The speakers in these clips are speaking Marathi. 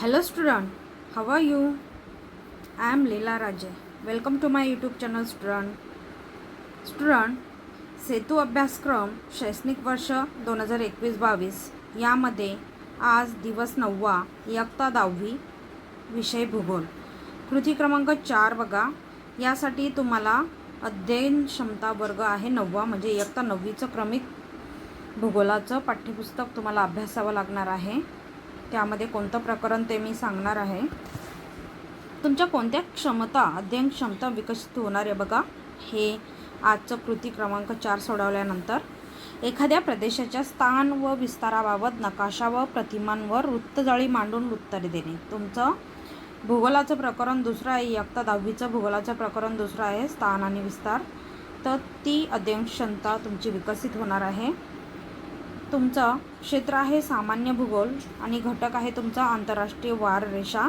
Hello student, how are you? I am Leela Raje. Welcome to my YouTube channel student. Student, सेतू अभ्यासक्रम शैक्षणिक वर्ष 2021-22 यामध्ये आज दिवस 9वा इयत्ता 10वी विषय भूगोल कृती क्रमांक 4 बघा. यासाठी तुम्हाला अध्ययन क्षमता वर्ग आहे 9वा म्हणजे इयत्ता 9वीचं क्रमिक भूगोलाचं पाठ्यपुस्तक तुम्हाला अभ्यासावं लागणार आहे. त्यामध्ये कोणतं प्रकरण ते मी सांगणार आहे. तुमच्या कोणत्या क्षमता अध्ययन क्षमता विकसित होणार आहे बघा. हे आजचं कृती क्रमांक 4 सोडवल्यानंतर एखाद्या प्रदेशाच्या स्थान व विस्ताराबाबत नकाशा व प्रतिमांवर वृत्तजाळी मांडून उत्तरे देणे. तुमचं भूगोलाचं प्रकरण दुसरं आहे. इयत्ता 10वीचं भूगोलाचं प्रकरण दुसरं आहे स्थान आणि विस्तार. तर ती अध्ययन क्षमता तुमची विकसित होणार आहे. तुमचं क्षेत्र आहे सामान्य भूगोल आणि घटक आहे तुमचा आंतरराष्ट्रीय वार रेषा.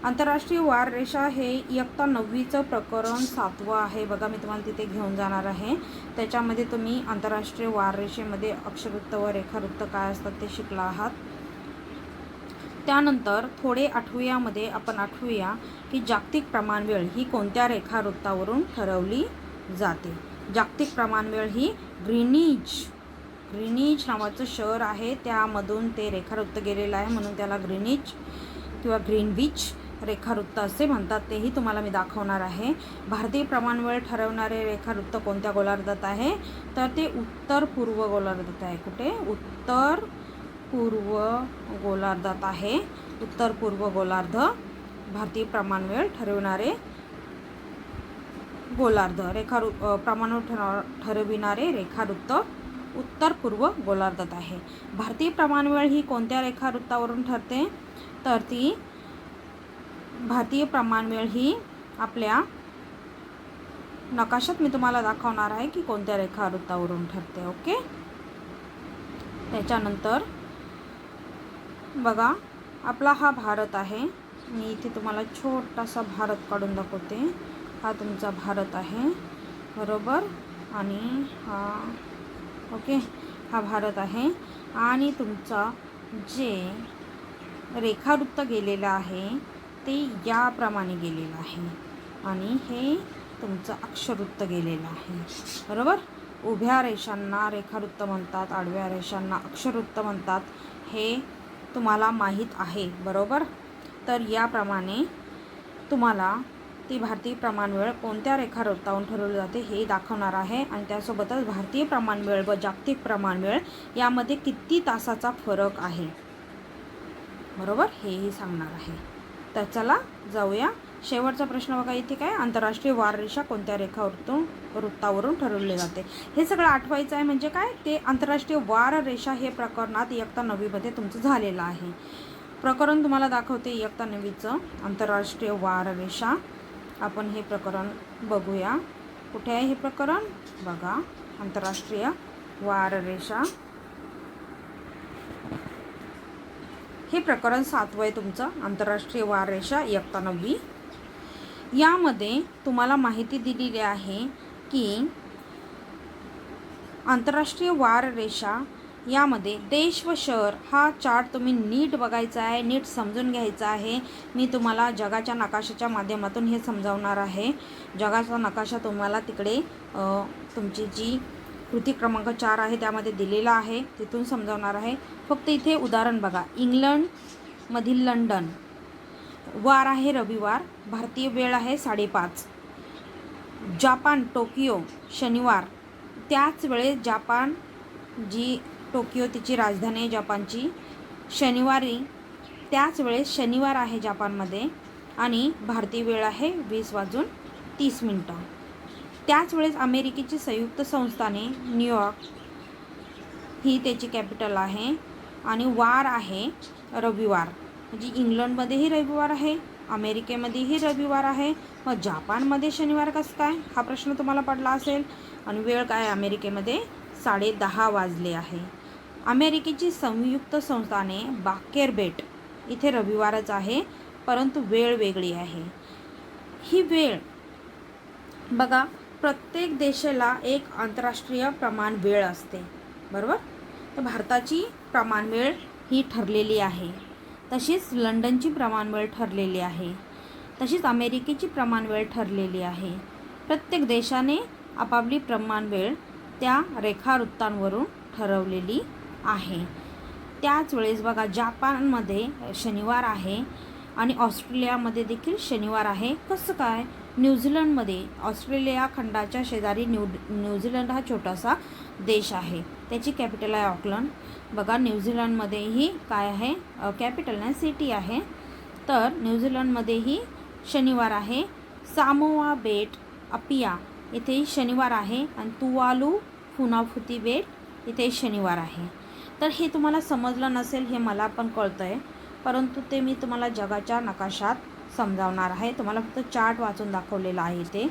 आंतरराष्ट्रीय वार रेषा हे इयत्ता 9वीचं प्रकरण 7वं आहे बघा. मी तुम्हाला तिथे घेऊन जाणार आहे. त्याच्यामध्ये तुम्ही आंतरराष्ट्रीय वार रेषेमध्ये अक्षवृत्त व रेखावृत्त काय असतात ते शिकला आहात. त्यानंतर थोडे आठवूयामध्ये आपण आठवूया की जागतिक प्रमाणवेळ ही कोणत्या रेखावृत्तावरून ठरवली जाते. जागतिक प्रमाणवेळ ही ग्रीनिच नावाचं शहर आहे त्यामधून ते रेखावृत्त गेलेलं आहे म्हणून त्याला ग्रीनिच किंवा ग्रीनविच रेखावृत्त असे म्हणतात. तेही तुम्हाला मी दाखवणार आहे. भारतीय प्रमाणवेळ ठरवणारे रेखावृत्त कोणत्या गोलार्धात आहे तर ते उत्तर पूर्व गोलार्धात आहे. कुठे? उत्तर पूर्व गोलार्धात आहे. उत्तर पूर्व गोलार्ध भारतीय प्रमाणवेळ ठरवणारे गोलार्ध प्रमाणवेळ ठरविणारे रेखावृत्त उत्तर पूर्व गोलार्धात आहे. भारतीय प्रमाणवेळ ही कोणत्या रेखावृत्तावरून ठरते तर ती भारतीय प्रमाणवेळ ही आपल्या नकाशात मी तुम्हाला दाखवणार आहे की कोणत्या रेखावृत्तावरून ठरते. ओके. त्याच्यानंतर बघा आपला हा भारत आहे. मी इथे तुम्हाला छोटासा भारत काढून दाखवते. हा तुमचा भारत आहे बरोबर आणि हा ओके हा भारत आहे आणि तुमचा जे रेखावृत्त गेलेलं आहे ते याप्रमाणे गेलेलं आहे आणि हे तुमचं अक्षवृत्त गेलेलं आहे बरोबर. उभ्या रेषांना रेखावृत्त म्हणतात, आडव्या रेषांना अक्षवृत्त म्हणतात. हे तुम्हाला माहीत आहे बरोबर. तर याप्रमाणे तुम्हाला ती भारतीय प्रमाणवेळ कोणत्या रेखावृत्तावरून ठरवली जाते हे दाखवणार आहे आणि त्यासोबतच भारतीय प्रमाणवेळ व जागतिक प्रमाणवेळ यामध्ये किती तासाचा फरक आहे बरोबर हेही सांगणार आहे. तर चला जाऊया. शेवटचा प्रश्न बघा इथे काय आंतरराष्ट्रीय वार रेषा कोणत्या रेखावृत्तावरून ठरवले जाते. हे सगळं आठवायचं आहे म्हणजे काय ते आंतरराष्ट्रीय वार रेषा हे प्रकरणात इयत्ता 9वीमध्ये तुमचं झालेलं आहे. प्रकरण तुम्हाला दाखवते इयत्ता 9वीचं आंतरराष्ट्रीय वार रेषा. आपण हे प्रकरण बघूया. कुठे आहे हे प्रकरण बघा. आंतरराष्ट्रीय वार रेषा हे प्रकरण 7वं आहे तुमचं आंतरराष्ट्रीय वार रेषा इयत्ता 9वी. यामध्ये तुम्हाला माहिती दिलेली आहे की आंतरराष्ट्रीय वार रेषा यामध्ये देश व शहर हा चार्ट तुम्ही नीट बघायचा आहे, नीट समजून घ्यायचा आहे. मी तुम्हाला जगाच्या नकाशाच्या माध्यमातून हे समजावणार आहे. जगाचा नकाशा तुम्हाला तिकडे तुमची जी कृती क्रमांक 4 आहे त्यामध्ये दिलेला आहे तिथून समजावणार आहे. फक्त इथे उदाहरण बघा. इंग्लंडमधील लंडन वार आहे रविवार, भारतीय वेळ आहे 5:30. जापान टोकियो शनिवार, त्याच वेळेस जापान जी टोकियो तिची राजधानी आहे जपानची शनिवारी त्याच वेळेस शनिवार आहे जापानमध्ये आणि भारतीय वेळ आहे 20:30. त्याच वेळेस अमेरिकेची संयुक्त संस्थाने न्यूयॉर्क ही त्याची कॅपिटल आहे आणि वार आहे रविवार. म्हणजे इंग्लंडमध्येही रविवार आहे, अमेरिकेमध्येही रविवार आहे, मग जापानमध्ये शनिवार कसं काय हा प्रश्न तुम्हाला पडला असेल. आणि वेळ काय अमेरिकेमध्ये 10:30 वाजले आहे. अमेरिकेची संयुक्त संस्थाने बाकेर बेट इथे रविवारच आहे परंतु वेळ वेगळी आहे. ही वेळ बघा प्रत्येक देशाला एक आंतरराष्ट्रीय प्रमाण वेळ असते बरोबर. तर भारताची प्रमाणवेळ ही ठरलेली आहे. तशीच लंडनची प्रमाणवेळ ठरलेली आहे, तशीच अमेरिकेची प्रमाणवेळ ठरलेली आहे. प्रत्येक देशाने आपापली प्रमाणवेळ त्या रेखावृत्तांवरून ठरवलेली आहे. त्याच वेळेस बघा, जापानमध्ये शनिवार आहे आणि ऑस्ट्रेलियामध्ये देखील शनिवार आहे. कसं काय? न्यूझीलंडमध्ये, ऑस्ट्रेलिया खंडाच्या शेजारी न्यूझीलंड हा छोटासा देश आहे. त्याची कॅपिटल आहे ऑकलंड. बघा, न्यूझीलंडमध्येही काय आहे? कॅपिटल नाही, सिटी आहे. तर न्यूझीलंडमध्येही शनिवार आहे. सामोआ बेट, अपिया इथेही शनिवार आहे आणि तुवालू फुनाफुती बेट इथे शनिवार आहे. तर हे तुम्हाला समजलं नसेल हे मला पण कळतं आहे, परंतु ते मी तुम्हाला जगाच्या नकाशात समजावणार आहे. तुम्हाला फक्त चार्ट वाचून दाखवलेला आहे ते,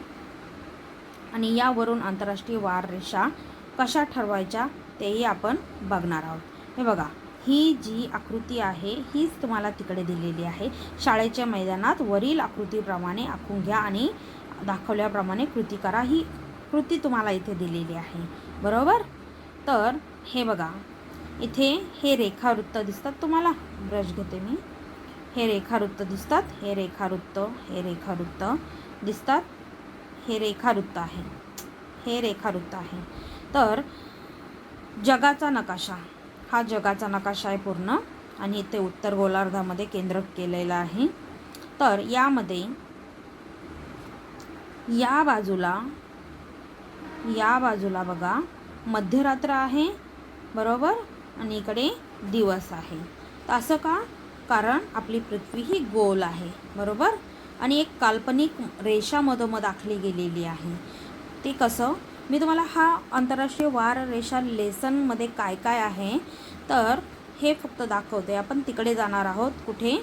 आणि यावरून आंतरराष्ट्रीय वार रेषा कशा ठरवायच्या तेही आपण बघणार आहोत. हे बघा, ही जी आकृती आहे हीच तुम्हाला तिकडे दिलेली आहे. शाळेच्या मैदानात वरील आकृतीप्रमाणे आखून घ्या आणि दाखवल्याप्रमाणे कृती करा. ही कृती तुम्हाला इथे दिलेली आहे, बरोबर. तर हे बघा, इथे हे रेखावृत्त दिसतात तुम्हाला. ब्रश घेते मी. हे रेखावृत्त दिसतात, हे रेखावृत्त, हे रेखावृत्त दिसतात. हे रेखावृत्त आहे, हे रेखावृत्त आहे. तर जगाचा नकाशा, हा जगाचा नकाशा आहे पूर्ण, आणि इथे उत्तर गोलार्धामध्ये केंद्र केलेलं आहे. तर यामध्ये या बाजूला बघा मध्यरात्र आहे, बरोबर, आणि इकडे दिवस आहे. तर असं का? कारण आपली पृथ्वी ही गोल आहे, बरोबर, आणि एक काल्पनिक रेषा मधोमध आखली गेलेली आहे. ते कसं? मी तुम्हाला हा आंतरराष्ट्रीय वार रेषा लेसनमध्ये काय काय आहे तर हे फक्त दाखवते. आपण तिकडे जाणार आहोत. कुठे?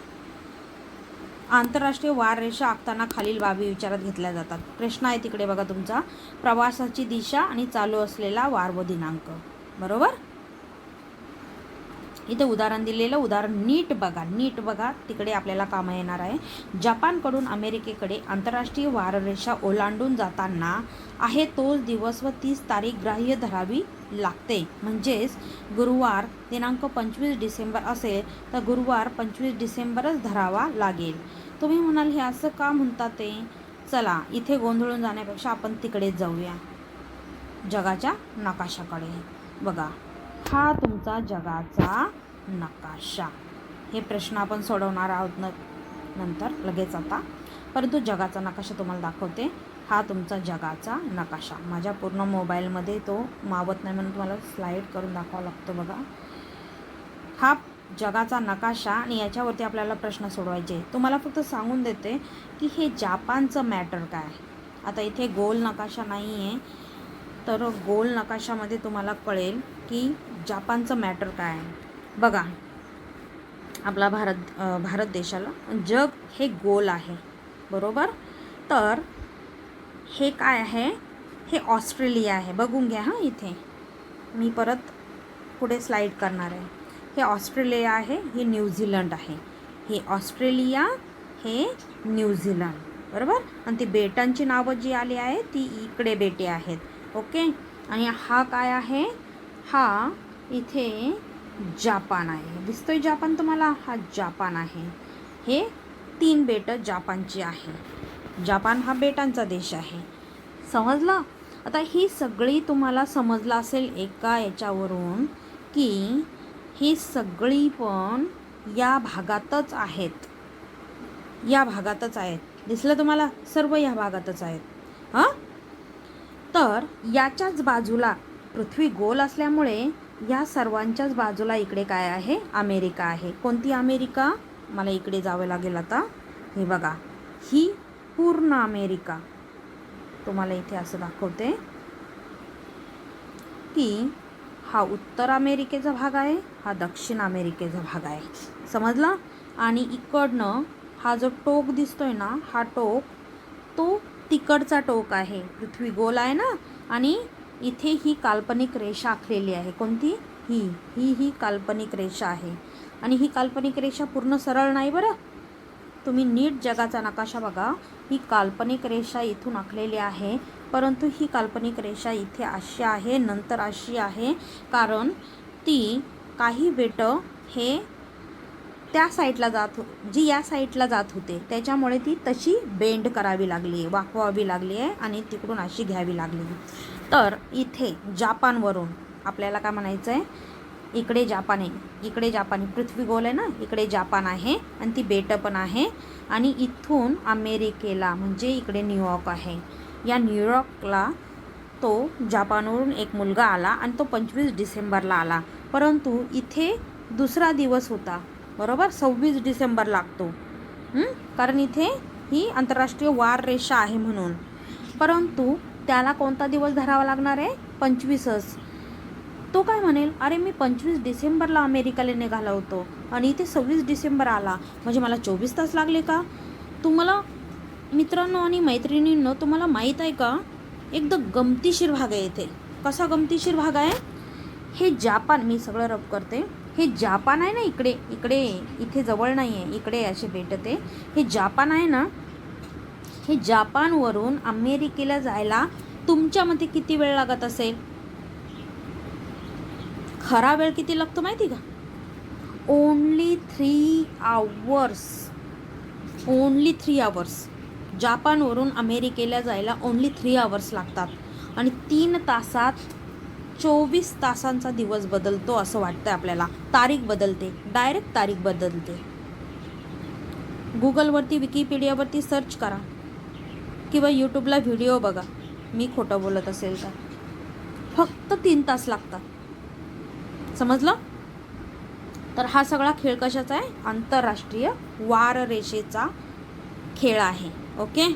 आंतरराष्ट्रीय वार रेषा आखताना खालील बाबी विचारात घेतल्या जातात. प्रश्न आहे तिकडे बघा तुमचा, प्रवासाची दिशा आणि चालू असलेला वार व दिनांक, बरोबर. इथे उदाहरण दिलेलं, उदाहरण नीट बघा, तिकडे आपल्याला कामं येणार आहे. जपानकडून अमेरिकेकडे आंतरराष्ट्रीय वाररेषा ओलांडून जाताना आहे तोच दिवस व 30 तारीख ग्राह्य धरावी लागते. म्हणजेच गुरुवार दिनांक 25 डिसेंबर असेल तर गुरुवार 25 डिसेंबरच धरावा लागेल. तुम्ही म्हणाल हे असं का म्हणतात ते? चला, इथे गोंधळून जाण्यापेक्षा आपण तिकडेच जाऊया, जगाच्या नकाशाकडे. बघा, हा तुमचा जगाचा नकाशा. हे प्रश्न आपण सोडवणार आहोत नंतर लगेच आता, परंतु जगाचा नकाशा तुम्हाला दाखवते. हा तुमचा जगाचा नकाशा. माझ्या पूर्ण मोबाईलमध्ये तो मावत नाही म्हणून तुम्हाला स्लाईड करून दाखवावा लागतो. बघा, हा जगाचा नकाशा, आणि याच्यावरती आपल्याला प्रश्न सोडवायचे. तुम्हाला फक्त सांगून देते की हे जापानचं मॅटर काय. आता इथे गोल नकाशा नाही आहे, तर गोल नकाशामध्ये तुम्हाला कळेल की जापानचं मॅटर काय आहे. बघा, आपला भारत देशाला जग हे गोल आहे, बरोबर. तर हे काय आहे? हे ऑस्ट्रेलिया आहे. बघून घ्या हां, इथे मी परत पुढे स्लाईड करणार आहे. हे ऑस्ट्रेलिया आहे, हे न्यूझीलंड आहे. हे ऑस्ट्रेलिया, हे न्यूझीलंड, बरोबर. आणि ती बेटांची नावं जी आली आहे ती इकडे बेटे आहेत, ओके. आणि हा काय आहे? हा इथे जापान आहे. दिसतोय जापान तुम्हाला? हा जापान आहे. हे 3 बेटं जापानची आहे. जापान हा बेटांचा देश आहे. समजलं? आता ही सगळी तुम्हाला समजलं असेल एका याच्यावरून की ही सगळी पण या भागातच आहेत, या भागातच आहेत. दिसलं तुम्हाला? सर्व या भागातच आहेत. हां, तर याच्याच बाजूला पृथ्वी गोल असल्यामुळे या सर्वांच्याच बाजूला इकडे काय आहे? अमेरिका आहे. कोणती अमेरिका? मला इकडे जावं लागेल आता. हे बघा, ही पूर्ण अमेरिका तुम्हाला इथे असं दाखवते की हा उत्तर अमेरिकेचा भाग आहे, हा दक्षिण अमेरिकेचा भाग आहे. समजलं? आणि इकडनं हा जो टोक दिसतोय ना, हा टोक तो तिकडचा टोक आहे. पृथ्वी गोल आहे ना, आणि इथे ही काल्पनिक रेषा आखलेली आहे. कोणती? ही काल्पनिक रेषा आहे. आणि ही काल्पनिक रेषा पूर्ण सरळ नाही बरं. तुम्ही नीट जगाचा नकाशा बघा. ही काल्पनिक रेषा इथून आखलेली आहे, परंतु ही काल्पनिक रेषा इथे अशी आहे, नंतर अशी आहे, कारण ती काही बेटं हे त्या साईडला जी या साईडला जात होते त्याच्यामुळे ती तशी बेंड करावी लागली, वाकवावी लागली आहे आणि तिकडून अशी घ्यावी लागली. तर इथे जापानवरून आपल्याला काय म्हणायचं आहे, इकडे जापान आहे, इकडे जापान, पृथ्वी गोल आहे ना, इकडे जापान आहे आणि ती बेटं पण आहे. आणि इथून अमेरिकेला म्हणजे इकडे न्यूयॉर्क आहे, या न्यूयॉर्कला तो जापानवरून एक मुलगा आला आणि तो 25 डिसेंबरला आला. परंतु इथे दुसरा दिवस होता, बरोबर, 26 डिसेंबर लागतो, कारण इथे ही आंतरराष्ट्रीय वार रेषा आहे म्हणून. परंतु त्याला कोणता दिवस धरावा लागणार आहे, 25च. तो काय म्हणेल, अरे मी 25 डिसेंबरला अमेरिकेला निघाला होतो आणि इथे 26 डिसेंबर आला, म्हणजे मला 24 तास लागले का? तुम्हाला मित्रांनो आणि मैत्रिणींनो, तुम्हाला माहीत आहे का, एकदम गमतीशीर भाग आहे इथे. कसा गमतीशीर भाग आहे, हे जापान, मी सगळं रब करते, हे जापान आहे ना, इकडे इथे जवळ नाही आहे, इकडे असे भेटते, हे जापान आहे ना, हे जापानवरून अमेरिकेला जायला तुमच्या मते किती वेळ लागत असेल? खरा वेळ किती लागतो माहिती का? Only 3 hours. Only 3 hours. जापानवरून अमेरिकेला जायला ओन्ली 3 आवर्स लागतात आणि 3 तासात 24 तासांचा दिवस बदलतो असं वाटतं आपल्याला. तारीख बदलते, डायरेक्ट तारीख बदलते. गुगलवरती, विकिपीडियावरती सर्च करा किंवा यूट्यूबला व्हिडिओ बघा, मी खोटं बोलत असेल तर. फक्त 3 तास लागतात. समजलं? तर हा सगळा खेळ कशाचा आहे? आंतरराष्ट्रीय वार रेषेचा खेळ आहे. ओके,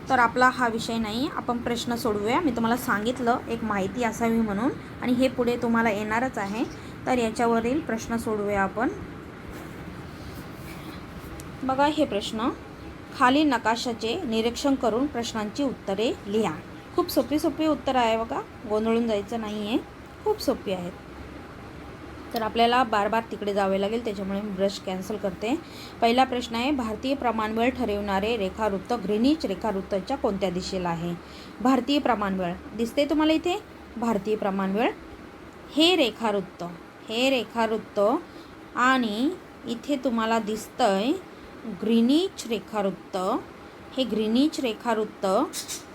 तर आपला हा विषय नाही, आपण प्रश्न सोडवूया. मी तुम्हाला सांगितलं एक माहिती असावी म्हणून, आणि हे पुढे तुम्हाला येणारच आहे, तर याच्यावरील प्रश्न सोडवूया आपण. बघा हे प्रश्न, खाली नकाशाचे निरीक्षण करून प्रश्नांची उत्तरे लिहा. खूप सोपी उत्तरं आहे बघा, गोंधळून जायचं नाही आहे, खूप सोपी आहेत. तर आपल्याला बार तिकडे जावे लागेल, त्याच्यामुळे मी ब्रश कॅन्सल करते. पहिला प्रश्न आहे, भारतीय प्रमाणवेळ ठरवणारे रेखावृत्त ग्रीनिच रेखावृत्ताच्या कोणत्या दिशेला आहे? भारतीय प्रमाणवेळ दिसते तुम्हाला इथे, भारतीय प्रमाणवेळ, हे रेखावृत्त आणि इथे तुम्हाला दिसतंय ग्रीनिच रेखावृत्त, हे ग्रीनिच रेखावृत्त.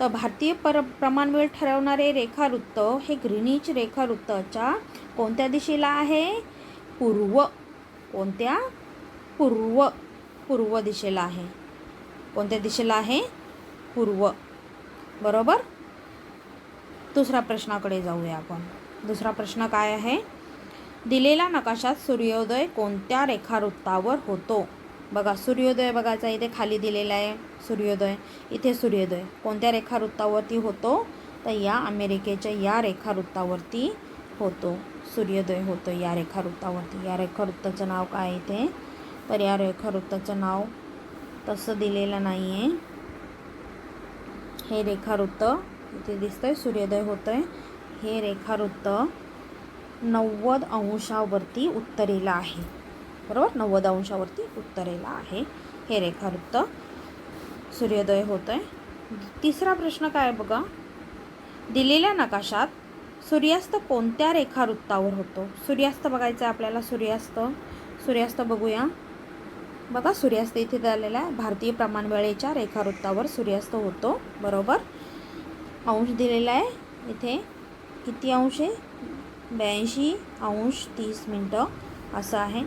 तर भारतीय प्रमाणवेळ ठरवणारे रेखावृत्त हे ग्रीनिच रेखावृत्ताच्या कोणत्या दिशेला आहे? पूर्व. कोणत्या? पूर्व दिशेला आहे. कोणत्या दिशेला आहे? पूर्व. बरोबर. दुसऱ्या प्रश्नाकडे जाऊया आपण. दुसरा प्रश्न काय आहे? दिलेल्या नकाशात सूर्योदय कोणत्या रेखावृत्तावर होतो? बघा सूर्योदय बघायचा, इथे खाली दिलेला आहे सूर्योदय, इथे सूर्योदय कोणत्या रेखावृत्तावरती होतो? तर या अमेरिकेच्या या रेखावृत्तावरती होतो, सूर्योदय होतो या रेखावृत्तावरती. या रेखावृत्ताचं नाव काय इथे? तर या रेखावृत्ताचं नाव तसं दिलेलं नाही आहे. हे रेखावृत्त इथे दिसतंय, सूर्योदय होतोय. हे रेखावृत्त 90 अंशावरती उत्तरेला आहे. बरोबर, 90 अंशावरती उत्तरेला आहे हे रेखावृत्त, सूर्योदय होतोय. तिसरा प्रश्न काय बघा, दिलेल्या नकाशात सूर्यास्त कोणत्या रेखावृत्तावर होतो? सूर्यास्त बघायचा आपल्याला, सूर्यास्त बघूया. बघा सूर्यास्त इथे झालेला आहे, भारतीय प्रमाणवेळेच्या रेखावृत्तावर सूर्यास्त होतो. बरोबर, अंश दिलेला आहे इथे, किती अंश आहे? 82 अंश 30 मिनटं असं आहे.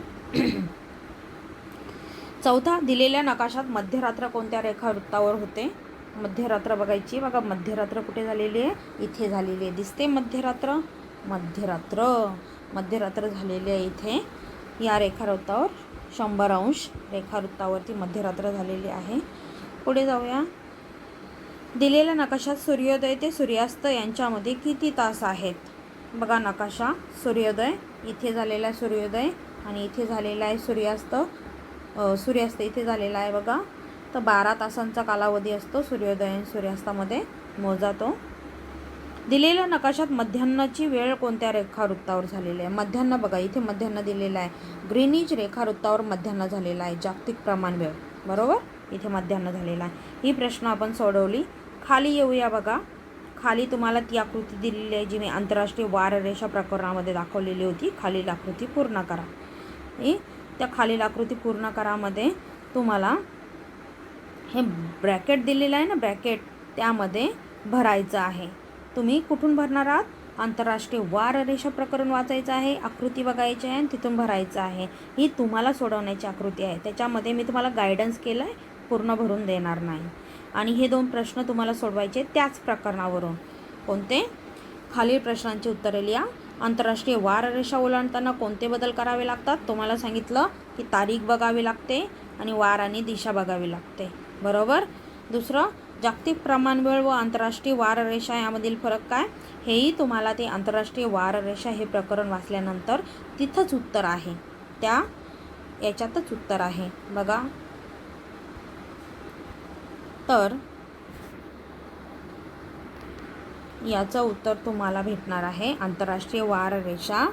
चौथा, दिलेल्या नकाशात मध्यरात्र कोणत्या रेखावृत्तावर होते? मध्यरात्र बघायची. बघा मध्यरात्र कुठे झालेली आहे? इथे झालेली आहे, दिसते मध्यरात्र झालेली आहे इथे या रेखावृत्तावर. 100 अंश रेखावृत्तावरती मध्यरात्र झालेली आहे. पुढे जाऊया. दिलेल्या नकाशात सूर्योदय ते सूर्यास्त यांच्यामध्ये किती तास आहेत? बघा नकाशा, सूर्योदय इथे झालेला आहे, सूर्योदय आणि इथे झालेला आहे सूर्यास्त. सूर्यास्त इथे झालेला आहे बघा. तर 12 तासांचा कालावधी असतो सूर्योदय आणि सूर्यास्तामध्ये, मोजा तो. दिलेल्या नकाशात मध्यान्नाची वेळ कोणत्या रेखावृत्तावर झालेली आहे? मध्यान्ह बघा इथे मध्यान्ह दिलेला आहे, ग्रीनिच रेखावृत्तावर मध्यान्ह झालेला आहे, जागतिक प्रमाणवेळ. बरोबर, इथे मध्यान्ह झालेला आहे. ही प्रश्न आपण सोडवली. खाली येऊया बघा. खाली तुम्हाला ती आकृती दिलेली आहे जी मी आंतरराष्ट्रीय वार रेषा प्रकरणामध्ये दाखवलेली होती. खालील आकृती पूर्ण करा. त्या खालील आकृती पूर्ण करामध्ये तुम्हाला हे ब्रॅकेट दिलेलं आहे ना, ब्रॅकेट त्यामध्ये भरायचं आहे. तुम्ही कुठून भरणार आहात? आंतरराष्ट्रीय वार रेषा प्रकरण वाचायचं आहे, आकृती बघायची आहे आणि तिथून भरायचं आहे. ही तुम्हाला सोडवण्याची आकृती आहे. त्याच्यामध्ये मी तुम्हाला गायडन्स केलं आहे, पूर्ण भरून देणार नाही. आणि हे 2 प्रश्न तुम्हाला सोडवायचे त्याच प्रकरणावरून. कोणते? खालील प्रश्नांची उत्तरे लिहा. आंतरराष्ट्रीय वार रेषा ओलांडताना कोणते बदल करावे लागतात? तुम्हाला सांगितलं की तारीख बघावी लागते आणि वार आणि दिशा बघावी लागते, बरोबर. दुसरं, जागतिक प्रमाणवेळ व आंतरराष्ट्रीय वार रेषा यामधील फरक काय? हेही तुम्हाला ते आंतरराष्ट्रीय वार रेषा हे प्रकरण वाचल्यानंतर तिथंच उत्तर आहे, त्या याच्यातच उत्तर आहे बघा. तर याचं उत्तर तुम्हाला भेटणार आहे आंतरराष्ट्रीय वार रेषा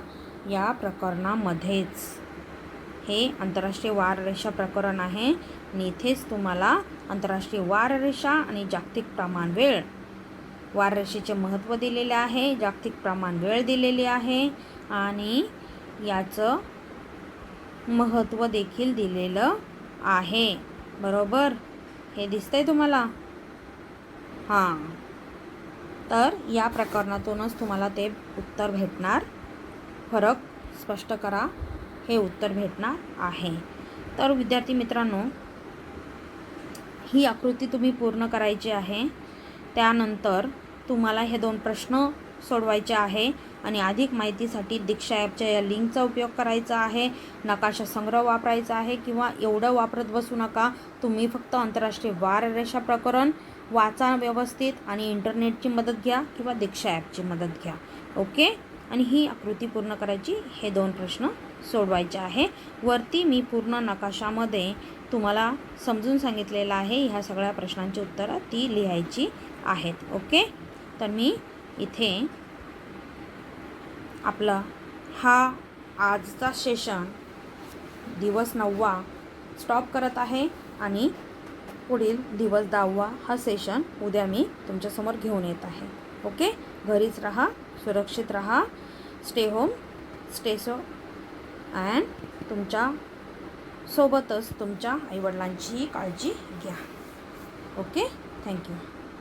या प्रकरणामध्येच. हे आंतरराष्ट्रीय वार रेषा प्रकरण आहे आणि इथेच तुम्हाला आंतरराष्ट्रीय वार रेषा आणि जागतिक प्रमाण वेळ, वार रेषेचे महत्त्व दिलेले आहे, जागतिक प्रमाण वेळ दिलेली आहे आणि याचं महत्त्व देखील दिलेलं आहे, बरोबर. हे दिसतंय तुम्हाला? हां, तर या प्रकरणातूनच तुम्हाला ते उत्तर भेटणार. फरक स्पष्ट करा, हे उत्तर भेटणार आहे. तर विद्यार्थी मित्रांनो, ही आकृती तुम्ही पूर्ण करायची आहे. त्यानंतर तुम्हाला हे 2 प्रश्न सोडवायचे आहे आणि अधिक माहितीसाठी दीक्षा ॲपच्या या लिंकचा उपयोग करायचा आहे. नकाशा संग्रह वापरायचा आहे किंवा एवढं वापरत बसू नका. तुम्ही फक्त आंतरराष्ट्रीय वार रेषा प्रकरण वाचा व्यवस्थित आणि इंटरनेटची मदत घ्या किंवा दीक्षा ॲपची मदत घ्या, ओके. आणि ही आकृती पूर्ण करायची, हे 2 प्रश्न सोडवायचे आहे. वरती मी पूर्ण नकाशामध्ये तुम्हाला समजून सांगितलेलं आहे. ह्या सगळ्या प्रश्नांची उत्तरं ती लिहायची आहेत, ओके. तर मी इथे आपला हा आजचा सेशन दिवस 9वा स्टॉप करत आहे आणि पुढील दिवस 10वा हा सेशन उद्या मी तुमच्यासमोर घेऊन येत आहे, ओके. घरीच राहा, सुरक्षित राहा, stay home, stay so and तुमच्या सोबतच तुमच्या आईवडिलांचीही काळजी घ्या, ओके. थँक्यू.